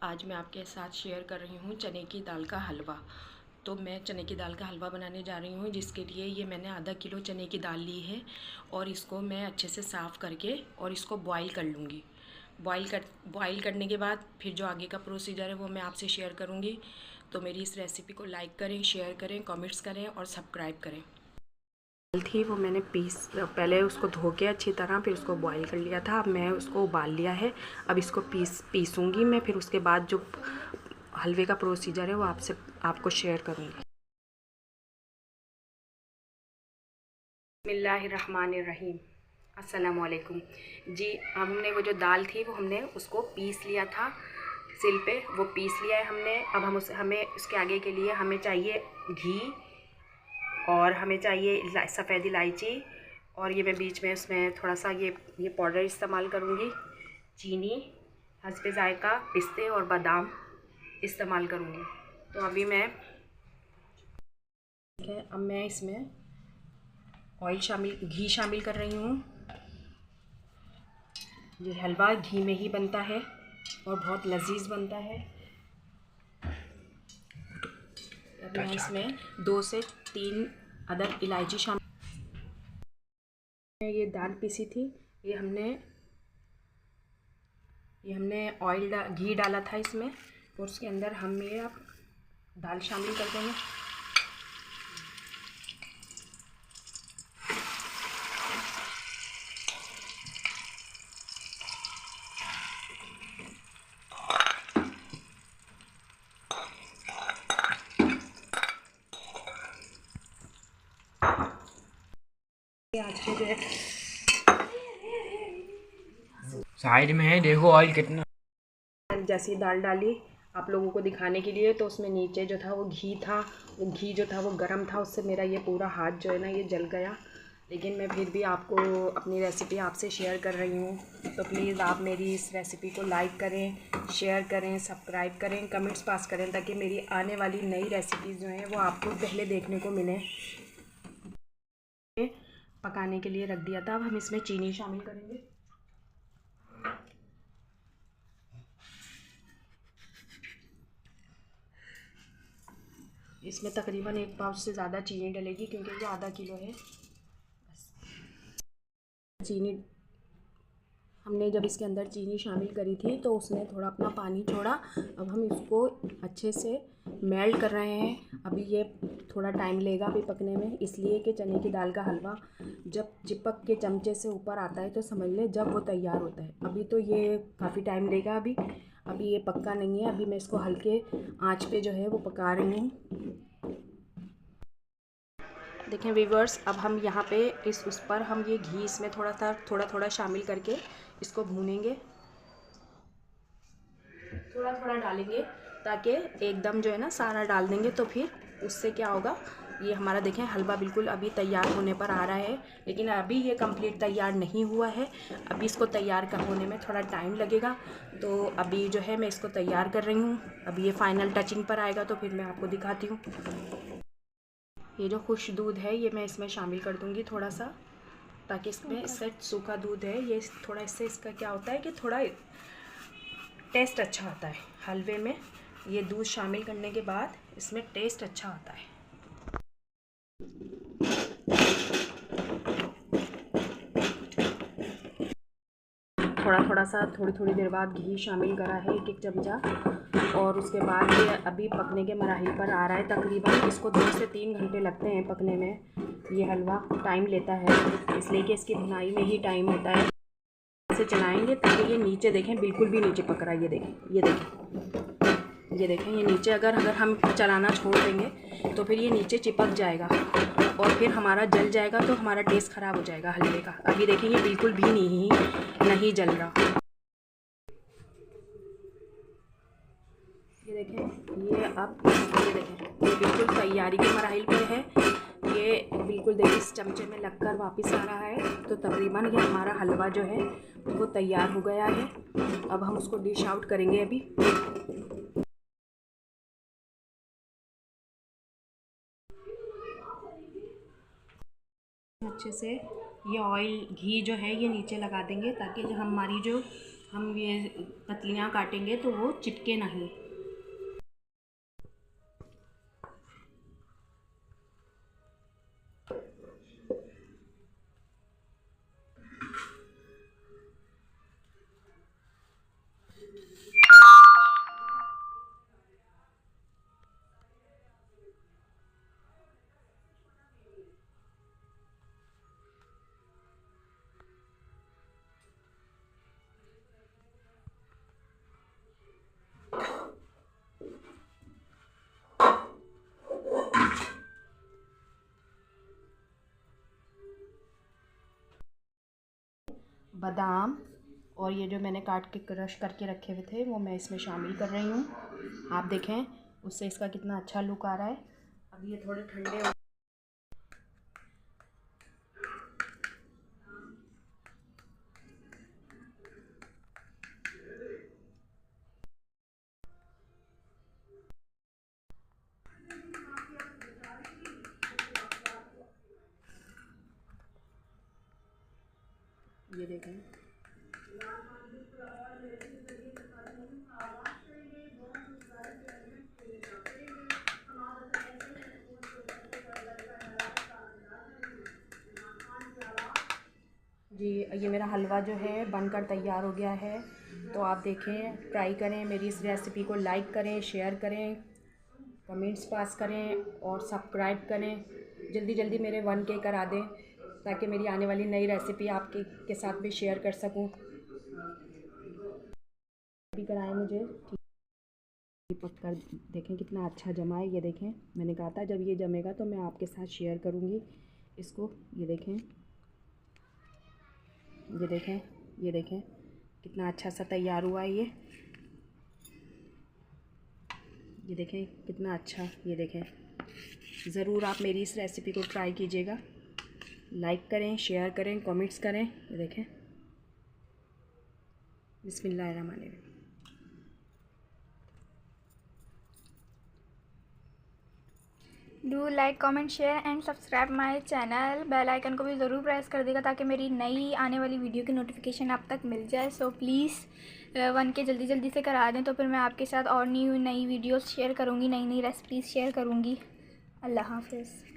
आज मैं आपके साथ शेयर कर रही हूँ चने की दाल का हलवा। तो मैं चने की दाल का हलवा बनाने जा रही हूँ, जिसके लिए ये मैंने आधा किलो चने की दाल ली है और इसको मैं अच्छे से साफ़ करके और इसको बॉईल कर लूँगी। बॉईल करने के बाद फिर जो आगे का प्रोसीजर है वो मैं आपसे शेयर करूँगी। तो मेरी इस रेसिपी को लाइक करें, शेयर करें, कमेंट्स करें और सब्सक्राइब करें। दाल थी वो मैंने पहले उसको धो के अच्छी तरह फिर उसको बॉईल कर लिया था। अब मैं उसको उबाल लिया है। अब इसको पीसूँगी मैं, फिर उसके बाद जो हलवे का प्रोसीजर है वो आपको शेयर करूँगी। बिस्मिल्लाहिर्रहमानिर्रहीम। अस्सलाम वालेकुम जी। हमने वो जो दाल थी वो हमने उसको पीस लिया था, सिल पे वो पीस लिया है हमने। अब हमें उसके आगे के लिए हमें चाहिए घी और हमें चाहिए सफ़ेद इलायची, और ये मैं बीच में उसमें थोड़ा सा ये पाउडर इस्तेमाल करूँगी। चीनी, हस्बे ज़ायक़ा, पिस्ते और बादाम इस्तेमाल करूँगी। तो अभी मैं अब मैं इसमें घी शामिल कर रही हूँ। ये हलवा घी में ही बनता है और बहुत लजीज बनता है। अब मैं इसमें 2 से 3 अदद इलायची शामिल। ये दाल पीसी थी, ये हमने घी डाला था इसमें, और उसके अंदर हम ये अब दाल शामिल कर देंगे। आज के जो साइड में है, देखो ऑयल कितना। जैसी दाल डाली आप लोगों को दिखाने के लिए, तो उसमें नीचे जो था वो घी था, वो घी जो था वो गर्म था, उससे मेरा ये पूरा हाथ जो है ना ये जल गया। लेकिन मैं फिर भी आपको अपनी रेसिपी आपसे शेयर कर रही हूँ। तो प्लीज़ आप मेरी इस रेसिपी को लाइक करें, शेयर करें, सब्सक्राइब करें, कमेंट्स पास करें, ताकि मेरी आने वाली नई रेसिपीज़ जो हैं वो आपको पहले देखने को मिलें। पकाने के लिए रख दिया था। अब हम इसमें चीनी शामिल करेंगे। इसमें तकरीबन 1 पाउच से ज़्यादा चीनी डलेगी, क्योंकि ये आधा किलो है। चीनी हमने जब इसके अंदर चीनी शामिल करी थी तो उसने थोड़ा अपना पानी छोड़ा। अब हम इसको अच्छे से मेल्ट कर रहे हैं। अभी ये थोड़ा टाइम लेगा अभी पकने में, इसलिए कि चने की दाल का हलवा जब चिपक के चमचे से ऊपर आता है तो समझ लें जब वो तैयार होता है। अभी तो ये काफ़ी टाइम लेगा। अभी ये पक्का नहीं है। अभी मैं इसको हल्के आंच पे जो है वो पका रही हूँ। देखें व्यूवर्स, अब हम यहाँ पे उस पर हम ये घी इसमें थोड़ा थोड़ा शामिल करके इसको भूनेंगे। थोड़ा थोड़ा डालेंगे, ताकि एकदम जो है ना सारा डाल देंगे तो फिर उससे क्या होगा, ये हमारा देखें हलवा बिल्कुल अभी तैयार होने पर आ रहा है। लेकिन अभी ये कंप्लीट तैयार नहीं हुआ है। अभी इसको तैयार होने में थोड़ा टाइम लगेगा। तो अभी जो है मैं इसको तैयार कर रही हूँ। अभी ये फाइनल टचिंग पर आएगा तो फिर मैं आपको दिखाती हूँ। ये जो खुश दूध है ये मैं इसमें शामिल कर दूँगी थोड़ा सा, ताकि इससे सूखा दूध है ये थोड़ा, इससे इसका क्या होता है कि थोड़ा टेस्ट अच्छा आता है हलवे में। ये दूध शामिल करने के बाद इसमें टेस्ट अच्छा आता है। थोड़ा थोड़ा सा थोड़ी थोड़ी देर बाद घी शामिल करा है, 1 1 चमचा। और उसके बाद ये अभी पकने के मराहिल पर आ रहा है। तकरीबन इसको 2 से 3 घंटे लगते हैं पकने में। ये हलवा टाइम लेता है, इसलिए कि इसकी भुनाई में ही टाइम होता है। से चलाएंगे ताकि ये नीचे देखें बिल्कुल भी नीचे पक रहा है। ये देखें, ये देखें ये नीचे अगर हम चलाना छोड़ देंगे तो फिर ये नीचे चिपक जाएगा और फिर हमारा जल जाएगा, तो हमारा टेस्ट ख़राब हो जाएगा हलवे का। अभी देखें ये बिल्कुल भी नहीं जल रहा। ये देखें ये देखें ये बिल्कुल तैयारी के मराहिल पर है। ये बिल्कुल देखिए इस चमचे में लगकर वापस आ रहा है। तो तकरीबन ये हमारा हलवा जो है वो तैयार हो गया है। अब हम उसको डिश आउट करेंगे। अभी अच्छे से ये घी जो है ये नीचे लगा देंगे, ताकि जो हमारी जो हम ये पतलियाँ काटेंगे तो वो चिपके नहीं। बादाम और ये जो मैंने काट के क्रश करके रखे हुए थे वो मैं इसमें शामिल कर रही हूँ। आप देखें उससे इसका कितना अच्छा लुक आ रहा है। अब ये थोड़े ठंडे हो ये देखें। जी ये मेरा हलवा जो है बनकर तैयार हो गया है। तो आप देखें, ट्राई करें, मेरी इस रेसिपी को लाइक करें, शेयर करें, कमेंट्स पास करें और सब्सक्राइब करें। जल्दी जल्दी मेरे 1K करा दें ताकि मेरी आने वाली नई रेसिपी आपके के साथ भी शेयर कर सकूं। भी कराएं मुझे ठीक पक कर देखें कितना अच्छा जमा है। ये देखें, मैंने कहा था जब ये जमेगा तो मैं आपके साथ शेयर करूँगी इसको। ये देखें, ये देखें, ये देखें कितना अच्छा सा तैयार हुआ है ये देखें कितना अच्छा। ये देखें, ज़रूर आप मेरी इस रेसिपी को ट्राई कीजिएगा। लाइक करें, शेयर करें, कमेंट्स करें। ये देखें, बिस्मिल्लाहिर्रहमानिर्रहीम। Do like comment share and subscribe my channel. Bell icon को भी ज़रूर प्रेस कर देगा ताकि मेरी नई आने वाली वीडियो की नोटिफिकेशन आप तक मिल जाए। सो प्लीज़ 1K जल्दी जल्दी से करा दें तो फिर मैं आपके साथ और नई वीडियोस शेयर करूँगी, नई रेसिपीज़ शेयर करूँगी। अल्लाह हाफ़िज़।